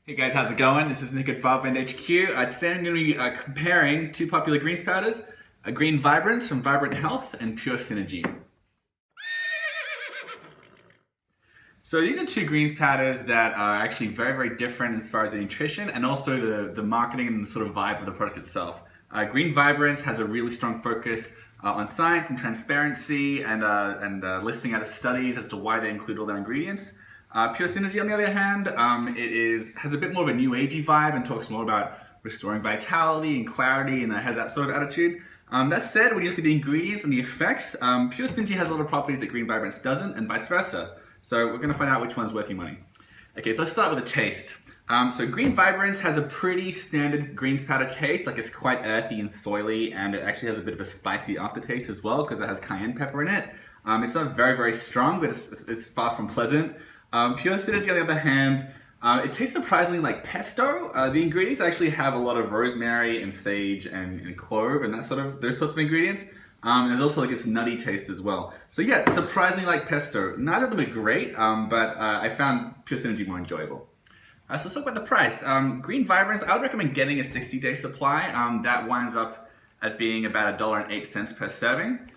Hey guys, how's it going? This is Nick at Vibrance HQ. Today I'm going to be comparing two popular greens powders, Green Vibrance from Vibrant Health and Pure Synergy. So these are two greens powders that are actually very, very different as far as the nutrition and also the marketing and the sort of vibe of the product itself. Green Vibrance has a really strong focus on science and transparency and listing out the studies as to why they include all their ingredients. Pure Synergy, on the other hand, has a bit more of a new-agey vibe and talks more about restoring vitality and clarity, and has that sort of attitude. That said, when you look at the ingredients and the effects, Pure Synergy has a lot of properties that Green Vibrance doesn't, and vice versa. So we're going to find out which one's worth your money. Okay, so let's start with the taste. So Green Vibrance has a pretty standard greens powder taste, like it's quite earthy and soily, and it actually has a bit of a spicy aftertaste as well because it has cayenne pepper in it. It's not very, very strong, but it's far from pleasant. Pure Synergy, on the other hand, it tastes surprisingly like pesto. The ingredients actually have a lot of rosemary and sage and clove and those sorts of ingredients. There's also like this nutty taste as well. So yeah, surprisingly like pesto. Neither of them are great, but I found Pure Synergy more enjoyable. So let's talk about the price. Green Vibrance, I would recommend getting a 60-day supply. That winds up at being about $1.08 per serving.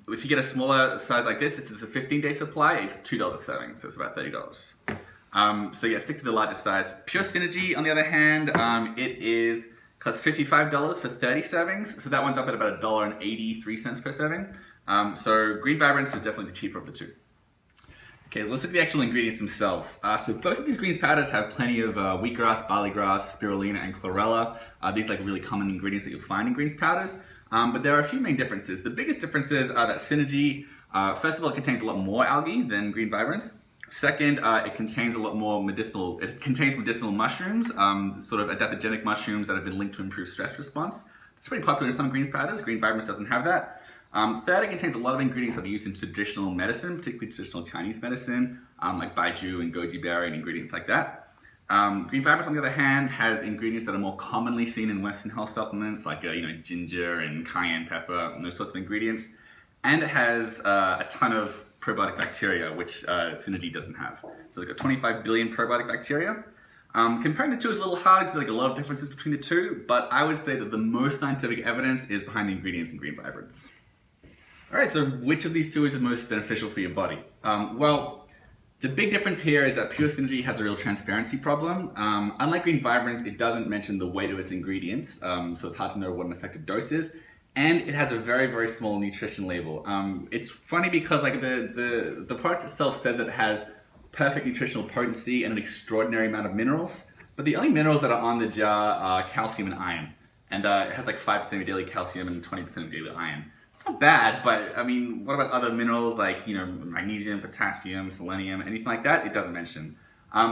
If you get a smaller size like this is a 15-day supply, it's $2 a serving, so it's about $30. So yeah, stick to the larger size. Pure Synergy, on the other hand, costs $55 for 30 servings, so that one's up at about $1.83 per serving. So Green Vibrance is definitely the cheaper of the two. Okay, let's look at the actual ingredients themselves. So both of these greens powders have plenty of wheatgrass, barleygrass, spirulina, and chlorella. These are like really common ingredients that you'll find in greens powders. But there are a few main differences. The biggest differences are that Synergy, first of all, it contains a lot more algae than Green Vibrance. Second, it contains medicinal mushrooms, sort of adaptogenic mushrooms that have been linked to improved stress response. It's pretty popular in some greens powders. Green Vibrance doesn't have that. Third, it contains a lot of ingredients that are used in traditional medicine, particularly traditional Chinese medicine, like baijiu and goji berry and ingredients like that. Green Vibrance, on the other hand, has ingredients that are more commonly seen in Western health supplements, like ginger and cayenne pepper and those sorts of ingredients. And it has a ton of probiotic bacteria, which Synergy doesn't have. So it's got 25 billion probiotic bacteria. Comparing the two is a little hard because there's like a lot of differences between the two, but I would say that the most scientific evidence is behind the ingredients in Green Vibrance. All right, so which of these two is the most beneficial for your body? Well, the big difference here is that Pure Synergy has a real transparency problem. Unlike Green Vibrance, it doesn't mention the weight of its ingredients, so it's hard to know what an effective dose is. And it has a very, very small nutrition label. It's funny because like the product itself says that it has perfect nutritional potency and an extraordinary amount of minerals, but the only minerals that are on the jar are calcium and iron. And it has like 5% of your daily calcium and 20% of daily iron. It's not bad, but I mean, what about other minerals like magnesium, potassium, selenium, anything like that? It doesn't mention.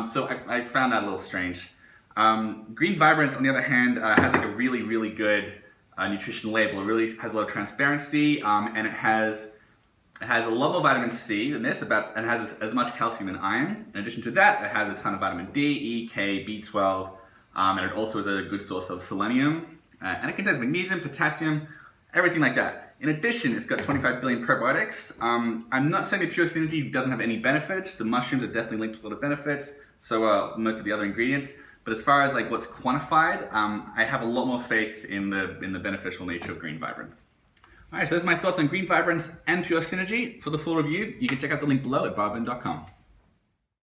So I found that a little strange. Green Vibrance, on the other hand, has like a really, really good nutrition label. It really has a lot of transparency, and it has a lot more vitamin C than this, and has as much calcium and iron. In addition to that, it has a ton of vitamin D, E, K, B12, and it also is a good source of selenium. And it contains magnesium, potassium, everything like that. In addition, it's got 25 billion probiotics. I'm not saying that Pure Synergy doesn't have any benefits. The mushrooms are definitely linked to a lot of benefits, so most of the other ingredients. But as far as like what's quantified, I have a lot more faith in the beneficial nature of Green Vibrance. All right, so those are my thoughts on Green Vibrance and Pure Synergy. For the full review, you can check out the link below at barbin.com.